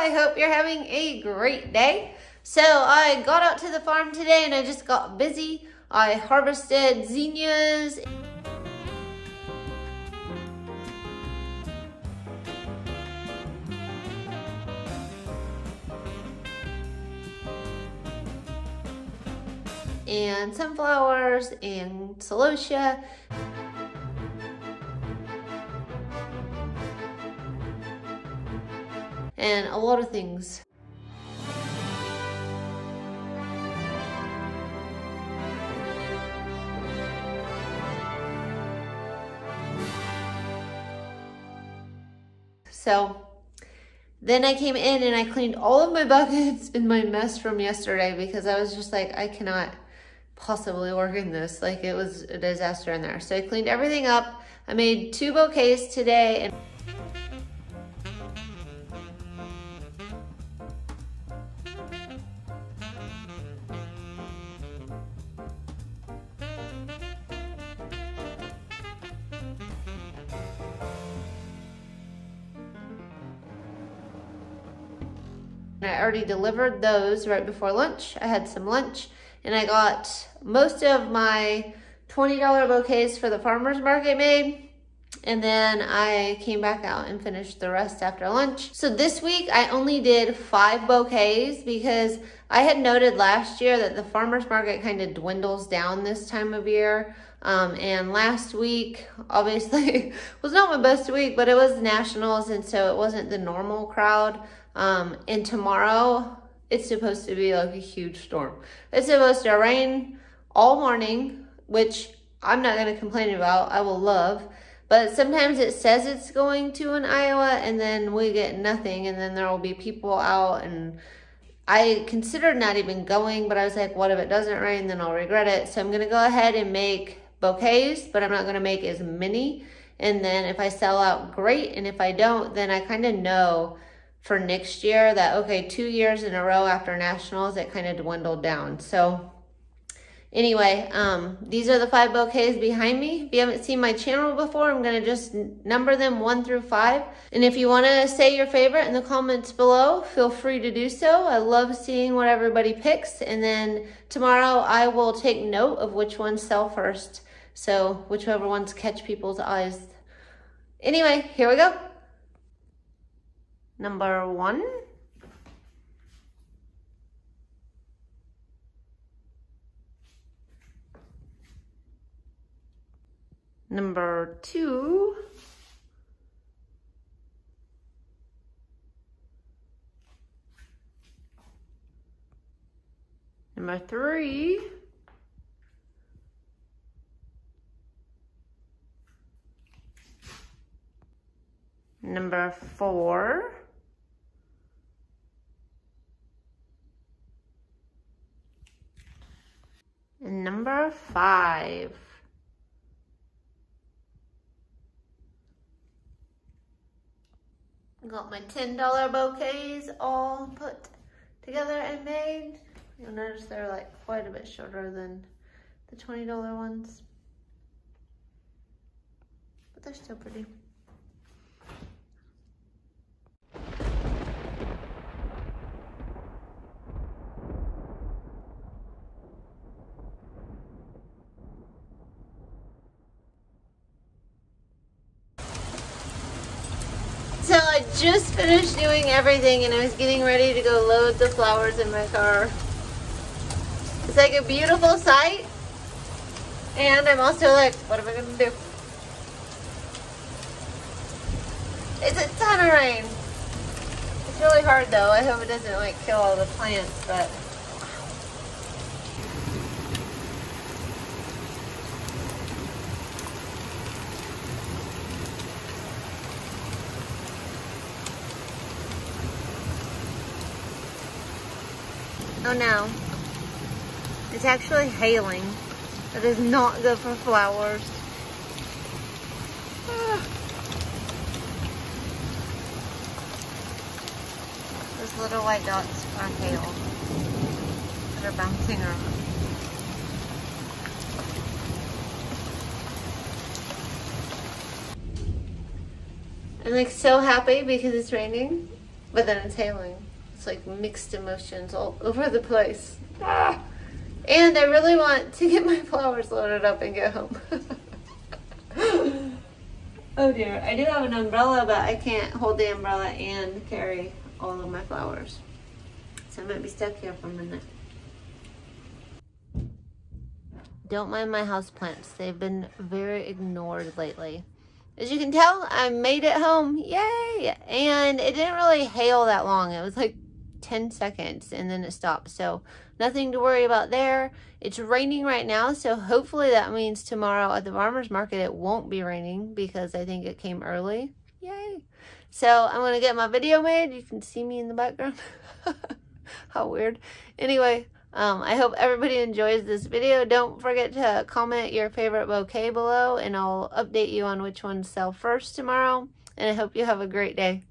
I hope you're having a great day. So I got out to the farm today and I just got busy. I harvested zinnias. And sunflowers and celosia. And a lot of things. So then I came in and I cleaned all of my buckets and my mess from yesterday because I was just like, I cannot possibly work in this. Like, it was a disaster in there. So I cleaned everything up. I made 2 bouquets today. And I already delivered those right before lunch. I had some lunch and I got most of my $20 bouquets for the farmer's market made. And then I came back out and finished the rest after lunch. So this week I only did 5 bouquets because I had noted last year that the farmer's market kind of dwindles down this time of year. And last week, obviously, was not my best week, but it was nationals, and so it wasn't the normal crowd. And tomorrow, it's supposed to be like a huge storm. It's supposed to rain all morning, which I'm not going to complain about. I will love. But sometimes it says it's going to in Iowa, and then we get nothing, and then there will be people out, and I considered not even going, but I was like, what if it doesn't rain? Then I'll regret it. So I'm going to go ahead and make bouquets, but I'm not going to make as many. And then if I sell out, great. And if I don't, then I kind of know for next year that, okay, 2 years in a row after nationals, it kind of dwindled down. So anyway, these are the 5 bouquets behind me. If you haven't seen my channel before, I'm going to just number them 1 through 5. And if you want to say your favorite in the comments below, feel free to do so. I love seeing what everybody picks. And then tomorrow I will take note of which ones sell first. So whichever ones catch people's eyes. Anyway, here we go. Number 1. Number 2. Number 3. Number 4. And number 5. I got my $10 bouquets all put together and made. You'll notice they're like quite a bit shorter than the $20 ones, but they're still pretty. So I just finished doing everything and I was getting ready to go load the flowers in my car. It's like a beautiful sight. And I'm also like, what am I gonna do? It's a ton of rain. It's really hard though. I hope it doesn't like kill all the plants, but oh no, it's actually hailing. That is not good for flowers. Those little white dots are hail that are bouncing around. I'm like so happy because it's raining. but then it's hailing. It's like mixed emotions all over the place. Ah! And I really want to get my flowers loaded up and get home. Oh dear, I do have an umbrella, but I can't hold the umbrella and carry all of my flowers. So I might be stuck here for a minute. Don't mind my houseplants. They've been very ignored lately. As you can tell, I made it home. Yay! And it didn't really hail that long. It was like 10 seconds and then it stopped. So nothing to worry about there. It's raining right now, so hopefully that means tomorrow at the farmer's market it won't be raining because I think it came early. Yay! So I'm going to get my video made. You can see me in the background. How weird. Anyway, I hope everybody enjoys this video. Don't forget to comment your favorite bouquet below and I'll update you on which ones sell first tomorrow. And I hope you have a great day.